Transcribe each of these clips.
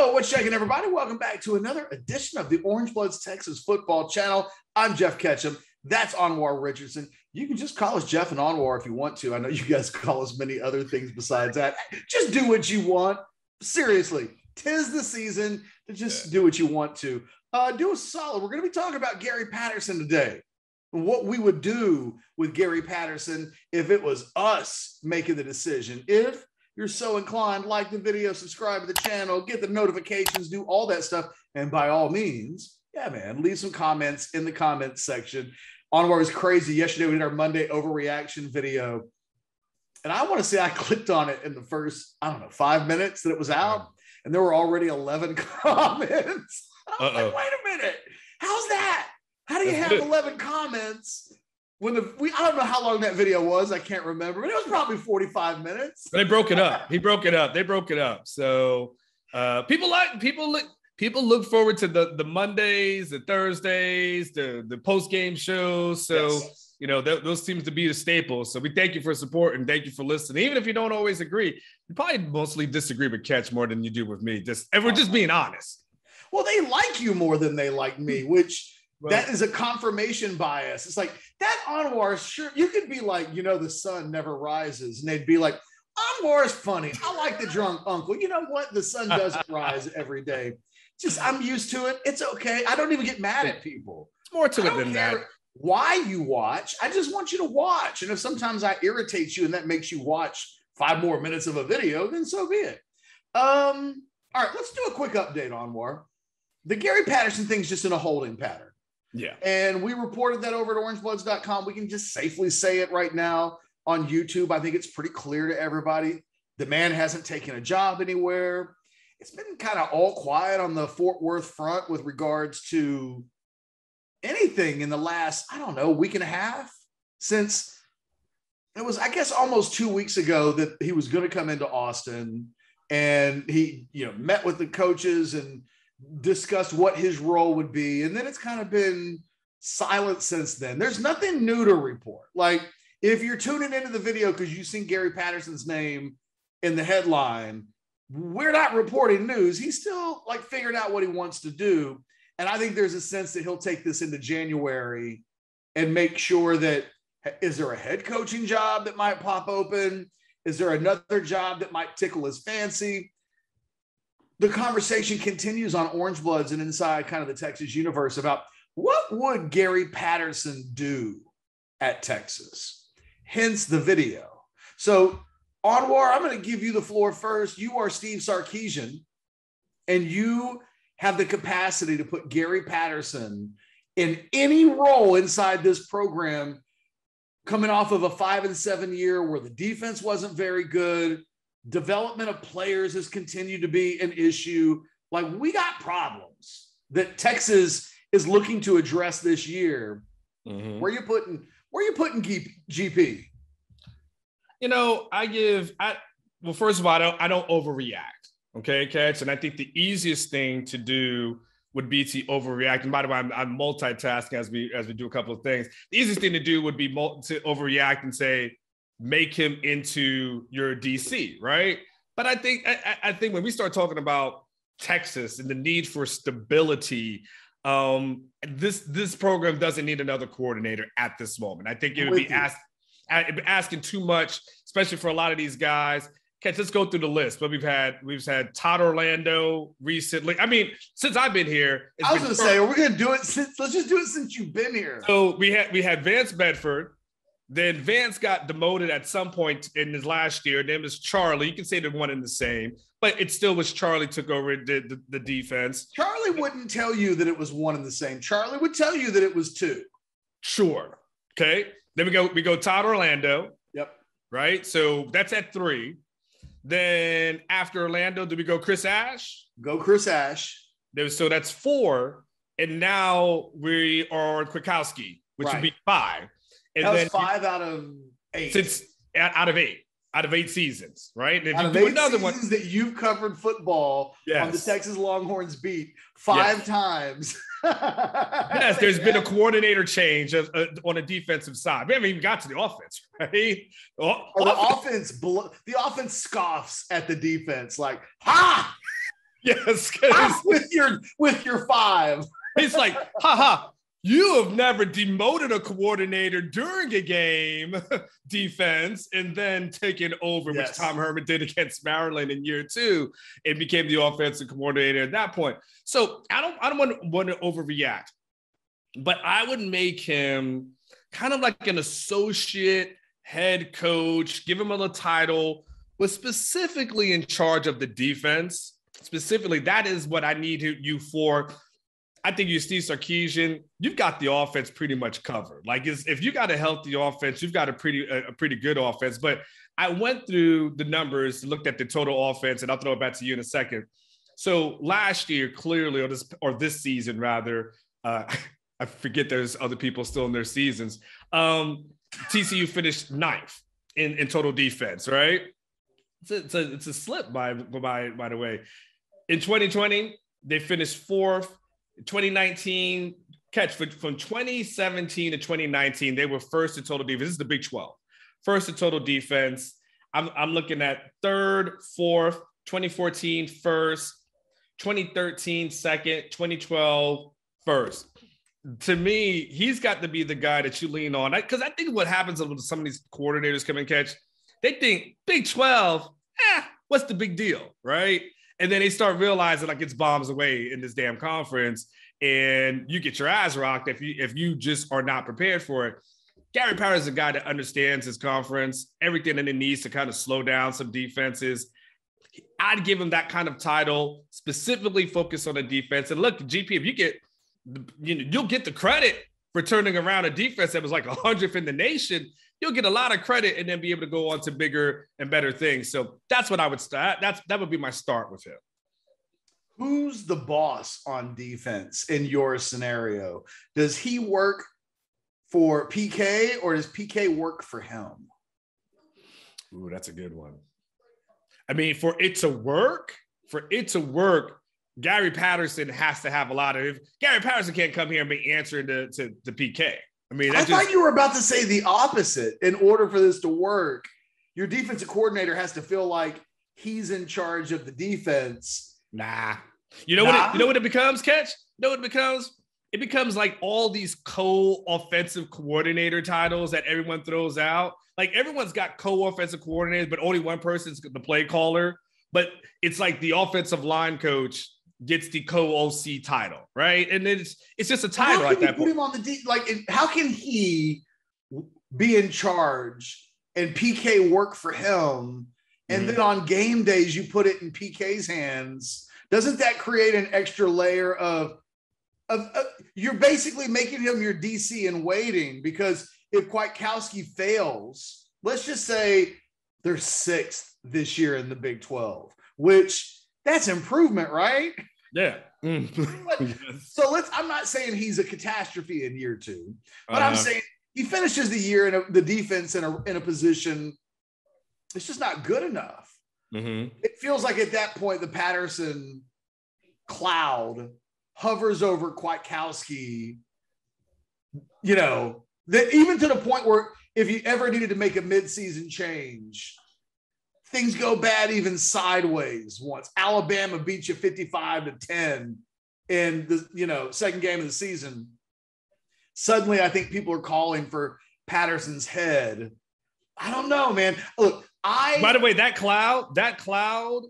Yo, what's shaking, everybody? Welcome back to another edition of the Orange Bloods Texas Football Channel. I'm Geoff Ketchum. That's Anwar Richardson. You can just call us Jeff and Anwar if you want to. I know you guys call us many other things besides that. Just do what you want. Seriously, 'tis the season to just do what you want to. Do us a solid. We're going to be talking about Gary Patterson today. What we would do with Gary Patterson if it was us making the decision. If you're so inclined, like the video, subscribe to the channel, get the notifications, do all that stuff. And by all means, yeah, man, leave some comments in the comments section. Anwar was crazy. Yesterday, we did our Monday overreaction video. And I want to say I clicked on it in the first, 5 minutes that it was out. And there were already 11 comments. I was like, wait a minute. How's that? How do you have 11 comments? I don't know how long that video was. I can't remember, but it was probably 45 minutes. They broke it up. They broke it up. So people look forward to the Mondays, the Thursdays, the post game shows. So those seems to be the staples. So we thank you for support and thank you for listening. Even if you don't always agree, you probably mostly disagree with Ketch more than you do with me. And we're just being honest. Well, they like you more than they like me, which. Right. That is a confirmation bias. It's like that Anwar, sure, you could be like, the sun never rises. And they'd be like, Anwar is funny. I like the drunk uncle. You know what? The sun doesn't rise every day. I'm used to it. It's okay. I don't even get mad at people. It's more to it than that. Why you watch. I just want you to watch. And if sometimes I irritate you and that makes you watch 5 more minutes of a video, then so be it. All right, let's do a quick update, Anwar. The Gary Patterson thing's just in a holding pattern. Yeah. And we reported that over at orangebloods.com. We can just safely say it right now on YouTube. I think it's pretty clear to everybody. The man hasn't taken a job anywhere. It's been kind of all quiet on the Fort Worth front with regards to anything in the last, week and a half, since it was, I guess, almost 2 weeks ago that he was going to come into Austin, and he, met with the coaches and discussed what his role would be. And then it's kind of been silent since then. There's nothing new to report. Like, if you're tuning into the video because you've seen Gary Patterson's name in the headline, we're not reporting news. He's still figuring out what he wants to do. And I think there's a sense that he'll take this into January and make sure that, is there a head coaching job that might pop open? Is there another job that might tickle his fancy? The conversation continues on Orange Bloods and inside kind of the Texas universe about what would Gary Patterson do at Texas, hence the video. So, Anwar, I'm going to give you the floor first. You are Steve Sarkisian, and you have the capacity to put Gary Patterson in any role inside this program, coming off of a 5-7 year where the defense wasn't very good. Development of players has continued to be an issue. We got problems that Texas is looking to address this year. Mm-hmm. Where you putting GP? Well, first of all, I don't overreact. Okay, Ketch. And I think the easiest thing to do would be to overreact. And by the way, I'm multitasking as we do a couple of things. The easiest thing to do would be to overreact and say, make him into your DC, right? But I think when we start talking about Texas and the need for stability, this program doesn't need another coordinator at this moment. I think it would be asking too much, especially for a lot of these guys. Okay, let's go through the list. But we've had Todd Orlando recently. I mean, since I've been here, I was going to say, are we going to do it? Let's just do it since you've been here. So we had Vance Bedford. Then Vance got demoted at some point in his last year. Then it was Charlie. You can say they're one and the same, but it still was Charlie took over the defense. Charlie wouldn't tell you that it was one and the same. Charlie would tell you that it was 2. Sure. Okay. Then we go Todd Orlando. Yep. Right. So that's at 3. Then after Orlando, do we go Chris Ash? Go Chris Ash. So that's 4. And now we are Kwiatkowski, which would be 5. And that was 5 out of 8. Since out of 8 seasons, right? And if out you of do 8 another seasons one that you've covered football on the Texas Longhorns beat 5 times. Yes, there's been a coordinator change on the defensive side. We haven't even got to the offense, right? The offense scoffs at the defense like, ha! Yes, with your 5. He's like, haha, you have never demoted a coordinator during a game defense and then taken over, which Tom Herman did against Maryland in year 2 and became the offensive coordinator at that point. So I don't want to overreact, but I would make him kind of like an associate head coach, give him a little title, but specifically in charge of the defense. Specifically, that is what I need you for. I think you, Steve Sarkisian, you've got the offense pretty much covered. Like, if you got a healthy offense, you've got a pretty good offense. But I went through the numbers, looked at the total offense, and I'll throw it back to you in a second. So last year, clearly, or this season rather, I forget there's other people still in their seasons. TCU finished 9th in total defense, right? It's a slip by the way. In 2020, they finished 4th. 2019, Ketch, from 2017 to 2019, they were first in total defense. This is the Big 12. First in total defense. I'm looking at 3rd, 4th, 2014, 1st, 2013, 2nd, 2012, 1st. To me, he's got to be the guy that you lean on. Because I think what happens with some of these coordinators come and Catch, they think Big 12, what's the big deal, right? And then they start realizing like it's bombs away in this damn conference, and you get your ass rocked if you just are not prepared for it. Gary Patterson is a guy that understands his conference, everything that it needs to kind of slow down some defenses. I'd give him that kind of title, specifically focus on the defense. And look, GP, if you get, you'll get the credit for turning around a defense that was like 100th in the nation. You'll get a lot of credit and then be able to go on to bigger and better things. So that's what I would start. That would be my start with him. Who's the boss on defense in your scenario? Does he work for PK or does PK work for him? Ooh, that's a good one. I mean, for it to work, Gary Patterson has to have a lot of. Gary Patterson can't come here and be answering to PK. I mean, I thought you were about to say the opposite. In order for this to work, your defensive coordinator has to feel like he's in charge of the defense. Nah. You know what it becomes, Ketch? You know what it becomes? It becomes like all these co-offensive coordinator titles that everyone throws out. Like everyone's got co-offensive coordinators, but only one person's the play caller. But it's like the offensive line coach gets the co-OC title, right? And it's just a title like that. Put him on the how can he be in charge and PK work for him? And then on game days, you put it in PK's hands. Doesn't that create an extra layer of you're basically making him your DC in waiting? Because if Kwiatkowski fails, let's just say they're 6th this year in the Big 12, which that's improvement, right? Yeah. So I'm not saying he's a catastrophe in year 2, but I'm saying he finishes the year in the defense in a position. It's just not good enough. Mm-hmm. It feels like at that point, the Patterson cloud hovers over Kwiatkowski, that even to the point where if you ever needed to make a midseason change, things go bad even sideways. Once Alabama beats you 55-10 in the second game of the season, suddenly I think people are calling for Patterson's head. I don't know, man. Look, by the way, that cloud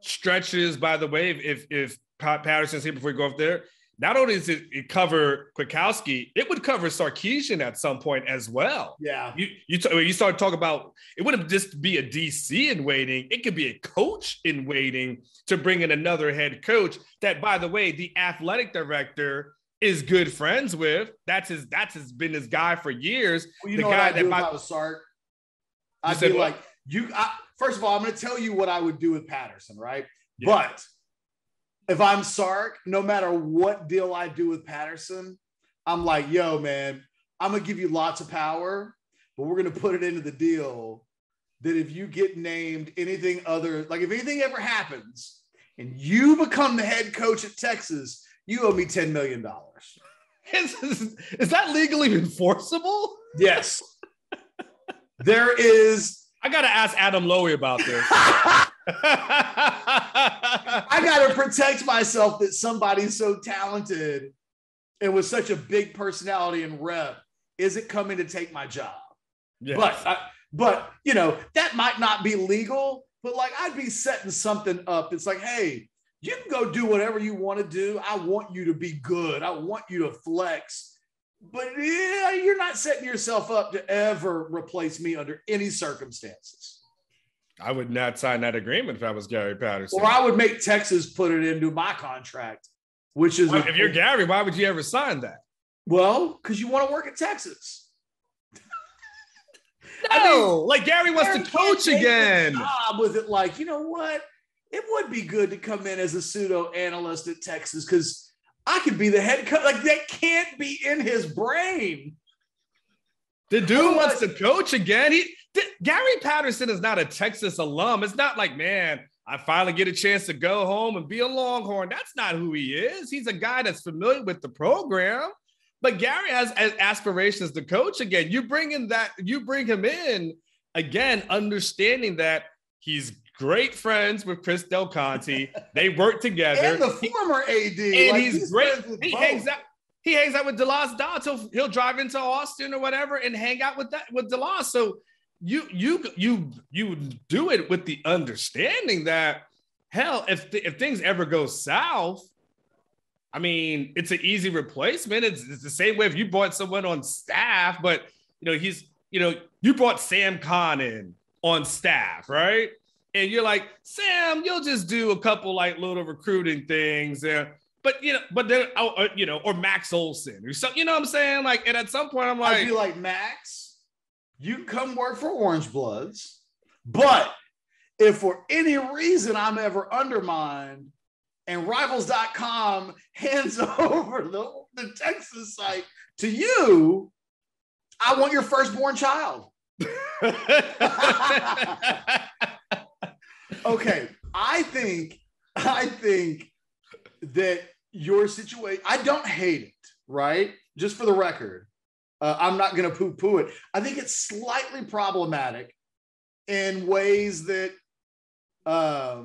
stretches. By the way, if Patterson's here before you go up there, not only does it cover Kwiatkowski, it would cover Sarkisian at some point as well. Yeah. You start talking about, it wouldn't just be a DC in waiting. It could be a coach in waiting to bring in another head coach that, by the way, the athletic director is good friends with. That's been his guy for years. Well, you know what I'd do if I was Sark? I'd be like, first of all, I'm going to tell you what I would do with Patterson, right? Yeah. But if I'm Sark, no matter what deal I do with Patterson, I'm like, yo, man, I'm going to give you lots of power, but we're going to put it into the deal that if you get named anything other, like if anything ever happens and you become the head coach at Texas, you owe me $10 million. Is that legally enforceable? Yes. There is. I got to ask Adam Lowy about this. I got to protect myself that somebody so talented and with such a big personality and rep isn't coming to take my job. Yes. But you know, that might not be legal, but like I'd be setting something up. It's like, hey, you can go do whatever you want to do. I want you to be good. I want you to flex. But yeah, you're not setting yourself up to ever replace me under any circumstances. I would not sign that agreement if I was Gary Patterson. Or I would make Texas put it into my contract, which is... If you're Gary, why would you ever sign that? Well, because you want to work at Texas. No, like Gary wants to coach again. With it, like, you know what? It would be good to come in as a pseudo analyst at Texas because I could be the head coach. Like that can't be in his brain. The dude wants to coach again. Gary Patterson is not a Texas alum. It's not like, man, I finally get a chance to go home and be a Longhorn. That's not who he is. He's a guy that's familiar with the program. But Gary has aspirations to coach again. You bring him in again, understanding that he's great friends with Chris Del Conte. They work together. And the former AD. And like he's great. He hangs out with DeLoss Dodds. He'll drive into Austin or whatever and hang out with DeLoss. So you do it with the understanding that, hell, if things ever go south, I mean, it's an easy replacement. It's the same way if you brought someone on staff, but you brought Sam Khan in on staff, right? And you're like, Sam, you'll just do a couple like little recruiting things there. But then or Max Olson or something, you know what I'm saying? Like, and at some point I'm like, I'd be like, Max, you come work for Orange Bloods, but if for any reason I'm ever undermined and Rivals.com hands over the Texas site to you, I want your firstborn child. Okay, I think that your situation, I don't hate it, right? Just for the record, I'm not going to poo-poo it. I think it's slightly problematic in ways that, I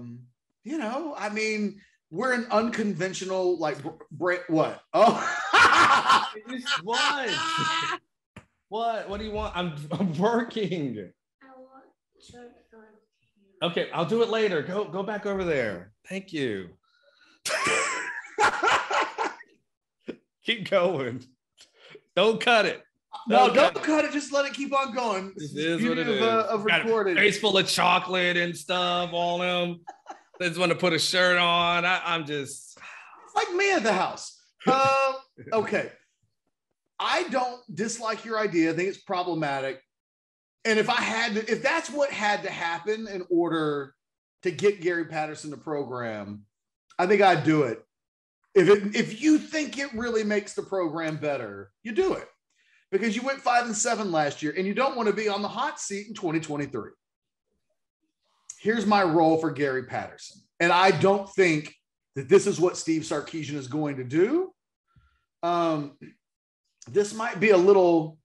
mean, we're an unconventional, like, what? Oh, what? What do you want? I'm working. I want shirt on. Okay, I'll do it later. Go back over there. Thank you. Keep going. Don't cut it. Don't cut it. Just let it keep on going. This is what it is. Of recording. Face full of chocolate and stuff on them. They just want to put a shirt on. I'm just... It's like me at the house. Okay. I don't dislike your idea. I think it's problematic. And if that's what had to happen in order to get Gary Patterson to program, I think I'd do it. If you think it really makes the program better, you do it. Because you went 5-7 last year and you don't want to be on the hot seat in 2023. Here's my role for Gary Patterson. And I don't think that this is what Steve Sarkisian is going to do. This might be a little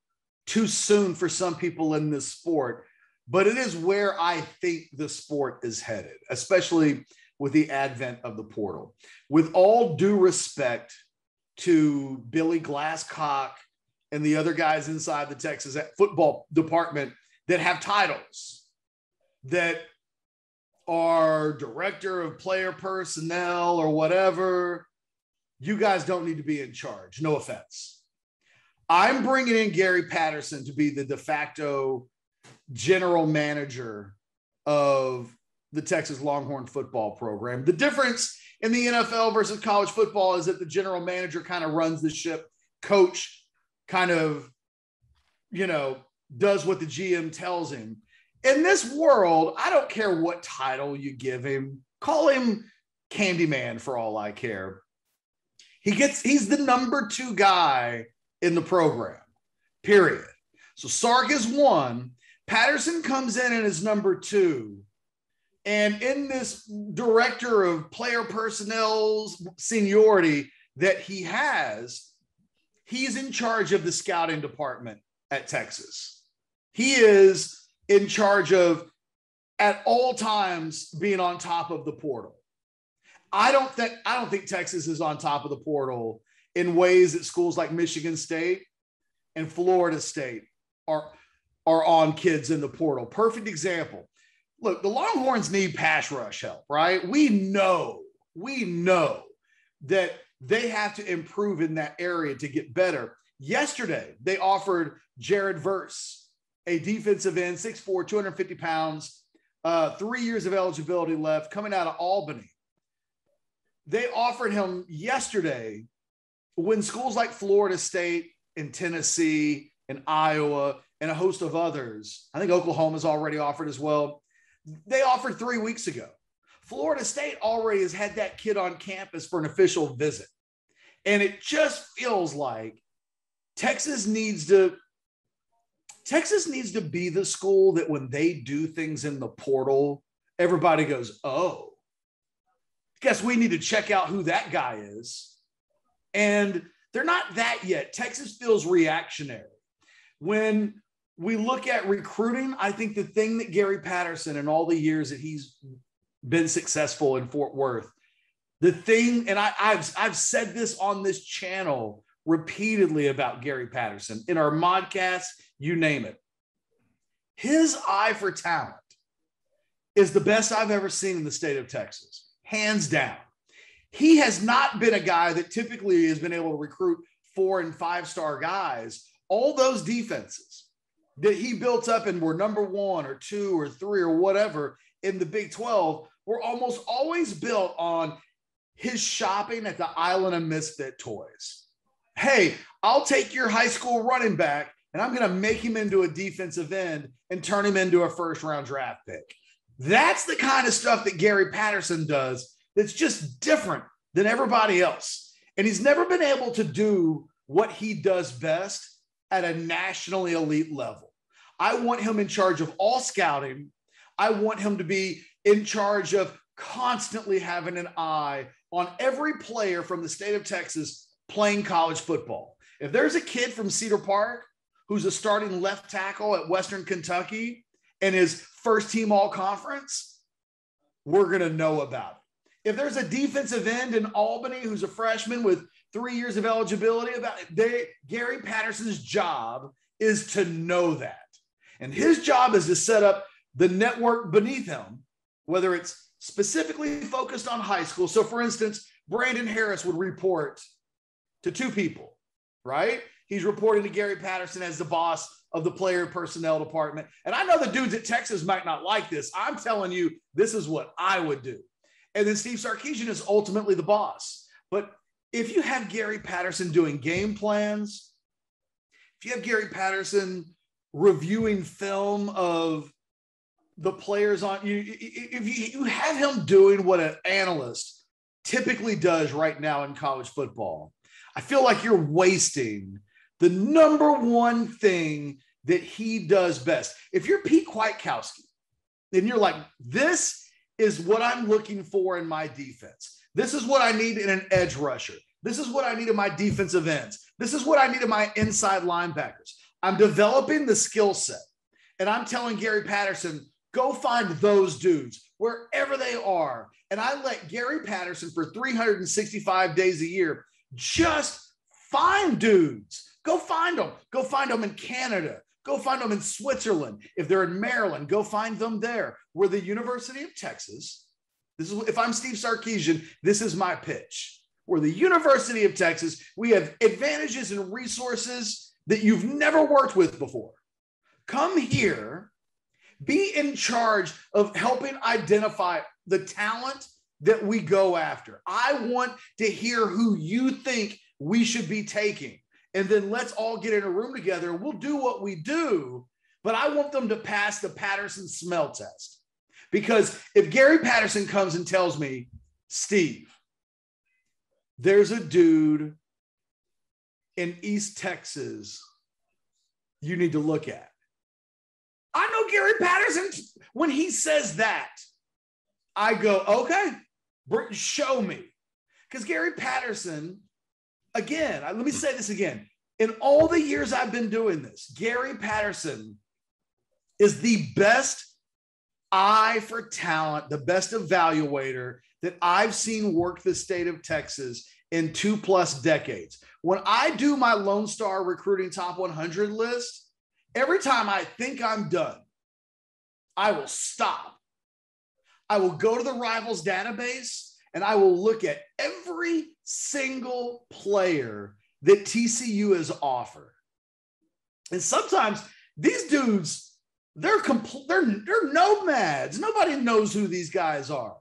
too soon for some people in this sport, but it is where I think the sport is headed, especially with the advent of the portal. With all due respect to Billy Glasscock and the other guys inside the Texas football department that have titles, that are director of player personnel or whatever, you guys don't need to be in charge. No offense. I'm bringing in Gary Patterson to be the de facto general manager of the Texas Longhorn football program. The difference in the NFL versus college football is that the general manager kind of runs the ship. Coach kind of, does what the GM tells him. In this world, I don't care what title you give him. Call him Candyman for all I care. He's the number 2 guy in the program, period. So Sark is 1. Patterson comes in and is number 2. And in this director of player personnel's seniority that he has, he's in charge of the scouting department at Texas. He is in charge of at all times being on top of the portal. I don't think Texas is on top of the portal in ways that schools like Michigan State and Florida State are on kids in the portal. Perfect example. Look, the Longhorns need pass rush help, right? We know that they have to improve in that area to get better. Yesterday, they offered Jared Verse, a defensive end, 6'4", 250 pounds, 3 years of eligibility left, coming out of Albany. They offered him yesterday when schools like Florida State and Tennessee and Iowa and a host of others, I think Oklahoma's already offered as well, they offered 3 weeks ago. Florida State already has had that kid on campus for an official visit. And it just feels like Texas needs to be the school that when they do things in the portal, everybody goes, oh, guess we need to check out who that guy is. And they're not that yet. Texas feels reactionary. When we look at recruiting, I think the thing that Gary Patterson in all the years that he's been successful in Fort Worth, the thing, and I've said this on this channel repeatedly about Gary Patterson, in our modcasts, you name it. His eye for talent is the best I've ever seen in the state of Texas. Hands down. He has not been a guy that typically has been able to recruit 4- and 5-star guys. All those defenses that he built up and were number 1 or 2 or 3 or whatever in the Big 12 were almost always built on his shopping at the Island of Misfit Toys. Hey, I'll take your high school running back and I'm going to make him into a defensive end and turn him into a first-round draft pick. That's the kind of stuff that Gary Patterson does that's just different than everybody else. And he's never been able to do what he does best at a nationally elite level. I want him in charge of all scouting. I want him to be in charge of constantly having an eye on every player from the state of Texas playing college football. If there's a kid from Cedar Park who's a starting left tackle at Western Kentucky and is first team all conference, we're going to know about it. If there's a defensive end in Albany who's a freshman with 3 years of eligibility, Gary Patterson's job is to know that. And his job is to set up the network beneath him, whether it's specifically focused on high school. So for instance, Brandon Harris would report to 2 people, right? He's reporting to Gary Patterson as the boss of the player personnel department. And I know the dudes at Texas might not like this. I'm telling you, this is what I would do. And then Steve Sarkisian is ultimately the boss. But if you have Gary Patterson doing game plans, if you have Gary Patterson reviewing film of the players on you, if you have him doing what an analyst typically does right now in college football, I feel like you're wasting the number one thing that he does best. If you're Pete Kwiatkowski, then you're like, this is what I'm looking for in my defense. This is what I need in an edge rusher. This is what I need in my defensive ends. This is what I need in my inside linebackers. I'm developing the skill set. And I'm telling Gary Patterson, go find those dudes wherever they are. And I let Gary Patterson for 365 days a year just find dudes. Go find them. Go find them in Canada. Go find them in Switzerland. If they're in Maryland, go find them there. Where the University of Texas, this is, if I'm Steve Sarkisian, this is my pitch. Where the University of Texas, we have advantages and resources that you've never worked with before. Come here, be in charge of helping identify the talent that we go after. I want to hear who you think we should be taking. And then let's all get in a room together. We'll do what we do, but I want them to pass the Patterson smell test. Because if Gary Patterson comes and tells me, Steve, there's a dude in East Texas you need to look at. I know Gary Patterson, when he says that, I go, okay, show me. Because Gary Patterson, again, let me say this again. In all the years I've been doing this, Gary Patterson is the best eye for talent, the best evaluator that I've seen work the state of Texas in 2+ decades. When I do my Lone Star Recruiting Top 100 list, every time I think I'm done, I will stop. I will go to the Rivals database and I will look at every single player that TCU has offered. And sometimes these dudes, they're nomads. Nobody knows who these guys are.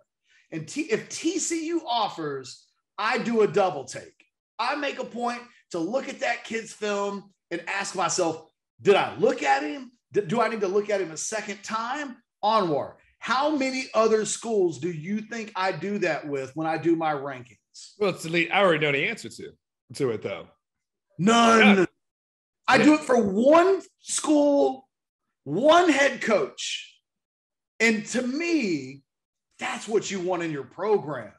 And if TCU offers, I do a double take. I make a point to look at that kid's film and ask myself, did I look at him? Do I need to look at him a second time? Anwar, how many other schools do you think I do that with when I do my rankings? Well, I already know the answer to it, though. None. Yeah. I do it for one school, one head coach. And to me, that's what you want in your program.